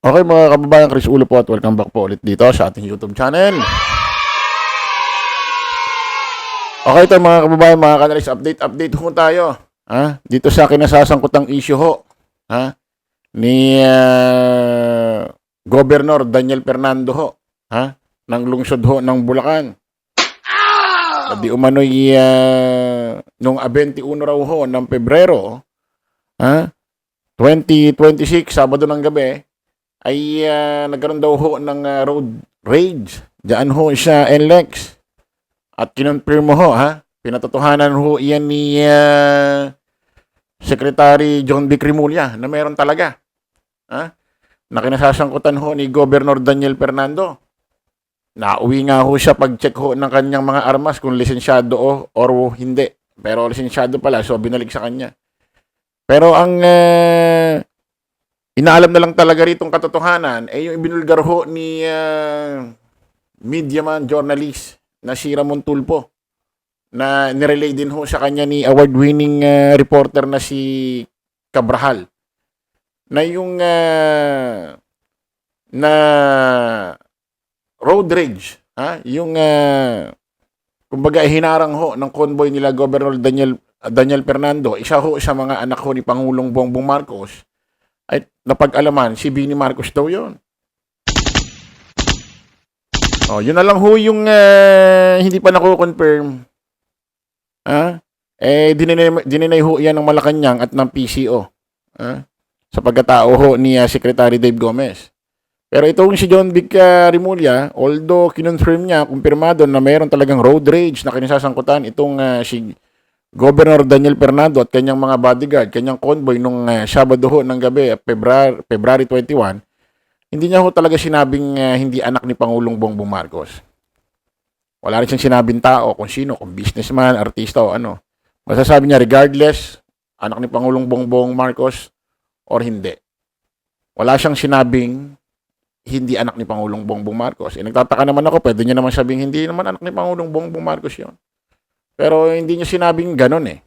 Okay mga kababayan, Chris Ulo po at welcome back po ulit dito sa ating YouTube channel. Okay ito mga kababayan, mga kanalis, update ho tayo. Dito sa kinasasangkutang issue ho ni Governor Daniel Fernando ho, ng lungsod ho ng Bulacan. Di umano'y nung 21 raw ho ng Pebrero 2026, Sabado ng gabi, ay nagkaroon daw ho ng road rage. Diyan ho siya NLEX. At kinonfirm mo ho, pinatotohanan ho iyan ni Secretary John B. Cremulya na meron talaga. Na kinasasangkutan ho ni Governor Daniel Fernando. Nauwi nga ho siya pag-check ho ng kanyang mga armas kung lisensyado o or hindi. Pero lisensyado pala, so binalik sa kanya. Pero ang inaalam na lang talaga ritong katotohanan ay yung ibinulgar ho ni media man journalist na si Ramon Tulfo na nirelay din ho sa kanya ni award-winning reporter na si Cabrahal na yung na road rage, yung kumbaga hinarang ho ng convoy nila Governor Daniel Fernando, isa ho sa mga anak ho ni Pangulong Bongbong Marcos, ay napag-alaman si Bini Marcos daw yun. Yun na lang ho yung hindi pa nako-confirm. Dininay ho yan ng Malacanang at ng PCO. Sa pagkatao ho ni Secretary Dave Gomez. Pero itong si John B. Cremulya, although kinonfirm niya, kumpirmado na mayroon talagang road rage na kinasasangkutan itong si Governor Daniel Fernando at kanyang mga bodyguard, kanyang convoy nung Sabado ho ng gabi, February 21, hindi niya ho talaga sinabing hindi anak ni Pangulong Bongbong Marcos. Wala rin siyang sinabing tao, kung sino, kung businessman, artista o ano. Masasabi niya regardless, anak ni Pangulong Bongbong Marcos or hindi. Wala siyang sinabing hindi anak ni Pangulong Bongbong Marcos. Nagtataka naman ako, pwede niya naman sabing hindi naman anak ni Pangulong Bongbong Marcos yon. Pero hindi niya sinabing ganon eh.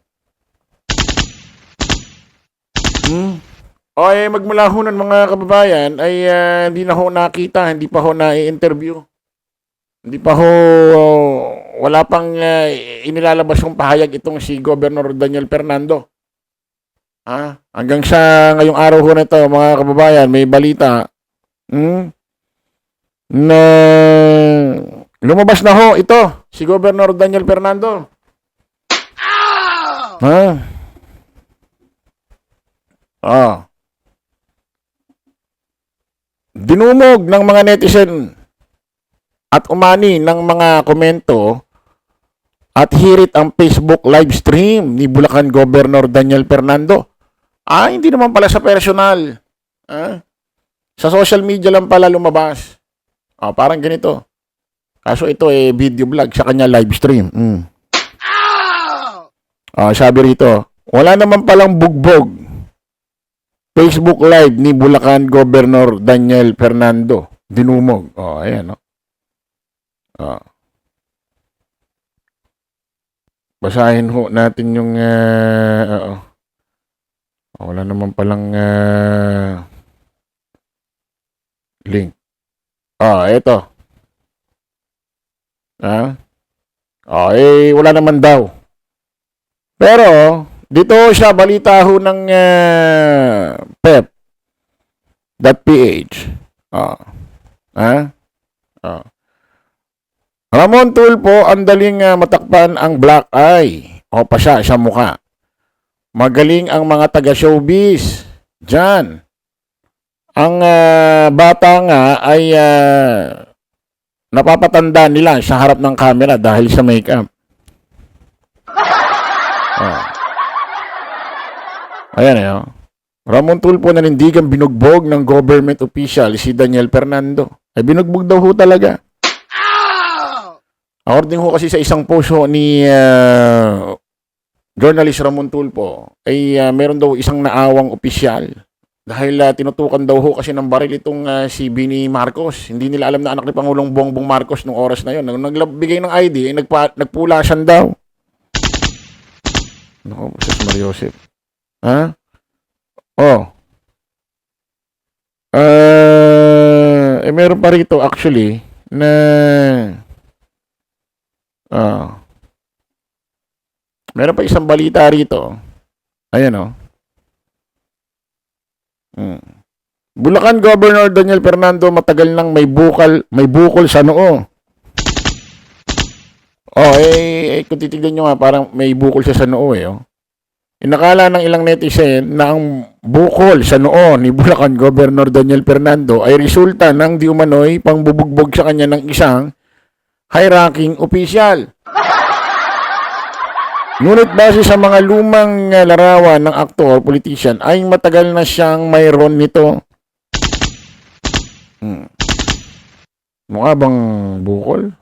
Magmula ho ng mga kababayan ay hindi na ho nakita, hindi pa ho na-interview. Hindi pa ho, wala pang inilalabas yung pahayag itong si Governor Daniel Fernando. Hanggang sa ngayong araw ho na ito, mga kababayan, may balita na lumabas na ho ito, si Governor Daniel Fernando. Dinumog ng mga netizen at umani ng mga komento at hirit ang Facebook live stream ni Bulacan Governor Daniel Fernando. Hindi naman pala sa personal. Sa social media lang pala lumabas. Parang ganito. Kaso ito video vlog sa kanya live stream. Sabi rito, wala naman palang bugbog. Facebook live ni Bulacan Governor Daniel Fernando. Dinumog. Ayan, no? Basahin ho natin yung wala naman palang link. Ito. Wala naman daw. Pero dito siya balita ho ng pep.ph. Ramon Tulfo ang daling matakpan ang black eye o pasya sa mukha. Magaling ang mga taga-showbiz dyan. Ang bata nga ay napapatanda nila sa harap ng camera dahil sa makeup. Ayan Ramon Tulfo nanindigang binugbog ng government official si Daniel Fernando. Binugbog daw ho talaga. According ho kasi sa isang post ho ni journalist Ramon Tulfo, meron daw isang naawang opisyal dahil tinutukan daw ho kasi ng baril itong si Bini Marcos. Hindi nila alam na anak ni Pangulong Bongbong Marcos nung oras na yun. Nung nagbigay ng ID, nagpulasan daw. Naku, Sus Mariosep. meron pa rito actually na meron pa isang balita rito. Ayan oh. Bulacan Governor Daniel Fernando matagal nang may bukol sa noo. Kung titignan nyo nga, parang may bukol siya sa noo eh. Oh. Inakala ng ilang netizen na ang bukol sa noo ni Bulacan Governor Daniel Fernando ay resulta ng di umano'y pangbubugbog sa kanya ng isang high-ranking official. Ngunit base sa mga lumang larawan ng aktor, politician, ay matagal na siyang mayroon nito. Mukha bang bukol?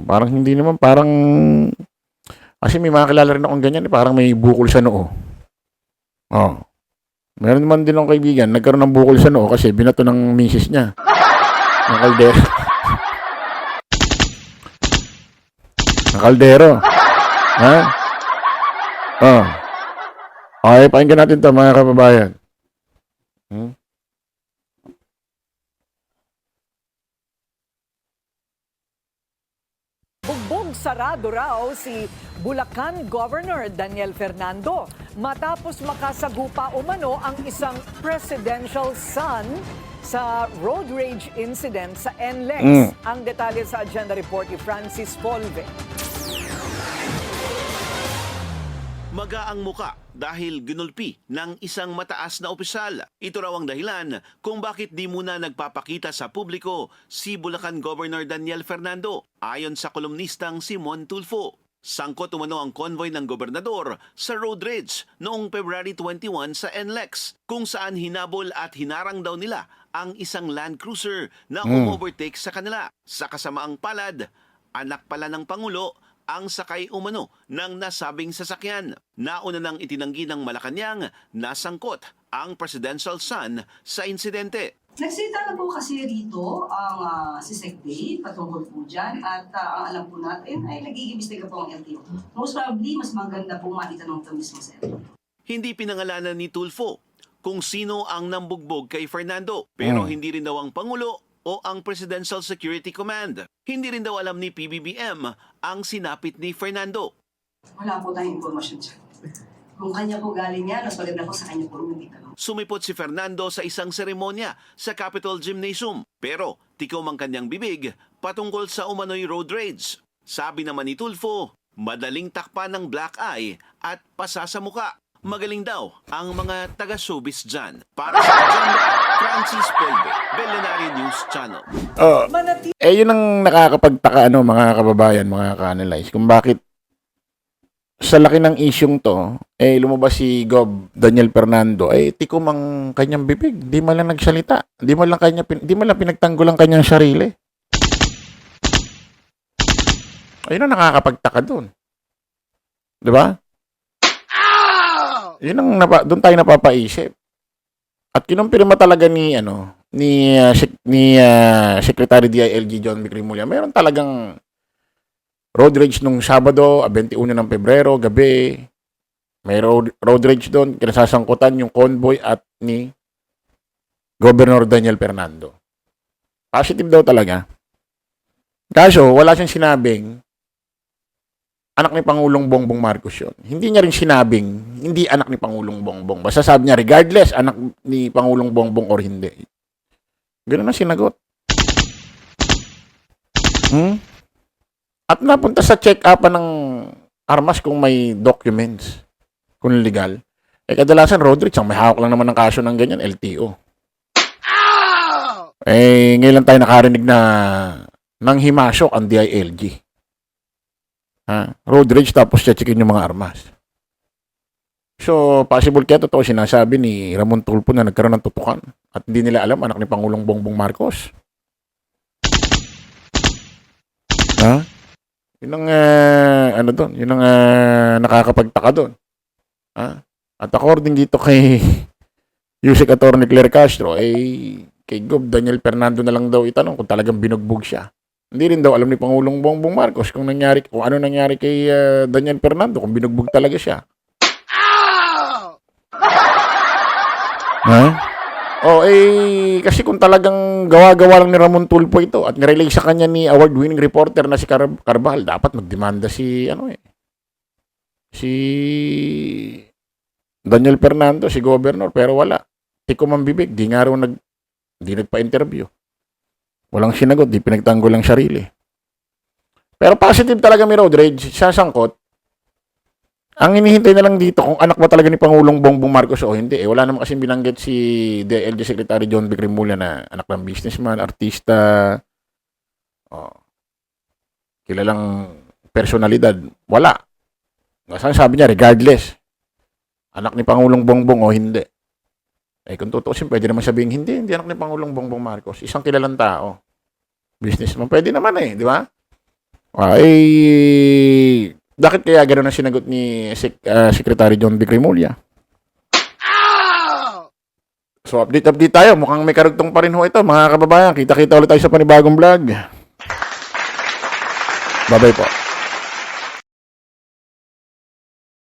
Parang hindi naman, parang kasi may mga kilala rin akong ganyan, parang may bukol sa noo. Meron naman din akong kaibigan, nagkaroon ng bukol sa noo kasi binato ng misis niya. Ng kaldero. Ng kaldero. Ha? Okay, pakinggan natin ito mga kababayan. Bugbog sarado raw si Bulacan Governor Daniel Fernando matapos makasagupa umano ang isang presidential son sa road rage incident sa NLEX. Ang detalye sa agenda report ni Francis Polve. Magaang muka dahil ginulpi ng isang mataas na opisyal. Ito raw ang dahilan kung bakit di muna nagpapakita sa publiko si Bulacan Governor Daniel Fernando, ayon sa kolumnistang Simon Tulfo. Sangkot umano ang convoy ng gobernador sa road rage noong February 21 sa NLEX, kung saan hinabol at hinarang daw nila ang isang Land Cruiser na umovertake sa kanila. Sa kasamaang palad, anak pala ng Pangulo ang sakay umano ng nasabing sasakyan. Nauna nang itinanggi ng Malacanang na sangkot ang presidential son sa insidente. Nagsita na po kasi rito ang si Secretary patungkol po dyan at ang alam po natin ay nag-iimbestiga po ang LTO. Most probably, mas maganda po maitanong ito mismo sa LTO. Hindi pinangalanan ni Tulfo kung sino ang nambugbog kay Fernando, pero hindi rin daw ang Pangulo o ang Presidential Security Command. Hindi rin daw alam ni PBBM ang sinapit ni Fernando. Wala po tayong informasyon dyan. Kung kanya po galing yan, mas maganda po sa kanya po rumitanong. Sumipot si Fernando sa isang seremonya sa Capitol Gymnasium, pero tikaw ang kanyang bibig patungkol sa umano'y road rage. Sabi naman ni Tulfo, madaling takpan ng black eye at pasa sa muka. Magaling daw ang mga taga-showbiz dyan. Para sa agenda, Francis Polve, Belenario News Channel. Yun ang nakakapagtaka, mga kababayan, mga ka-analyze, kung bakit sa laki ng isyong to, lumabas si Gov. Daniel Fernando, tikom ang kanyang bibig. Di man lang nagsalita. Di man lang pinagtanggol ang kanyang sarili. Ayun ang nakakapagtaka doon. Di ba? Yun ang doon tayo napapaisip. At kinumpirma talaga ni Secretary DILG John Vic Rimulya, meron talagang road rage nung Sabado, 21 ng Pebrero, gabi. May road rage doon, kinasasangkutan yung convoy at ni Governor Daniel Fernando. Positive daw talaga. Kaso, wala siyang sinabing anak ni Pangulong Bongbong Marcos yun. Hindi niya rin sinabing, hindi anak ni Pangulong Bongbong. Basta sabi niya, regardless, anak ni Pangulong Bongbong or hindi. Ganun na sinagot. At napunta sa check-upan ng armas kung may documents, kung legal. Kadalasan road rage, may hawak lang naman ng kaso ng ganyan, LTO. Ngayon lang tayo nakarinig na nang himasok ang DILG. Road rage tapos checkin yung mga armas. So, possible kaya totoo sinasabi ni Ramon Tulfo na nagkaroon ng tutukan at hindi nila alam anak ni Pangulong Bongbong Marcos. Yun ang yun ang nakakapagtaka doon. At according dito kay Yusek Atty. Claire Castro, kay Gov. Daniel Fernando na lang daw itanong kung talagang binugbog siya. Hindi rin daw alam ni Pangulong Bongbong Marcos kung ano nangyari kay Daniel Fernando, kung binugbog talaga siya. Kasi kung talagang gawa-gawa lang ni Ramon Tulfo ito at nirelay sa kanya ni award-winning reporter na si Carbajal, dapat magdemanda si si Daniel Fernando, si governor, pero wala. Tikom ang bibig, di nagpa-interview. Walang sinagot, di pinagtanggol ang sarili. Pero positive talaga may road rage, sasangkot. Ang hinihintay na lang dito kung anak ba talaga ni Pangulong Bongbong Marcos o hindi. Wala naman kasi binanggit si DLG Secretary John Vic Remulla na anak ng businessman, artista, kilalang personalidad. Wala. Sabi niya, regardless, anak ni Pangulong Bongbong o hindi. Kung tutusin, pwede naman sabihin, hindi anak ni Pangulong Bongbong Marcos. Isang kilalang tao. Businessman, pwede naman di ba? Bakit kaya gano'n ang sinagot ni Secretary John Vic Remulla? So, update tayo. Mukhang may karugtong pa rin ito, mga kababayan. Kita-kita ulit tayo sa panibagong vlog. Bye-bye po.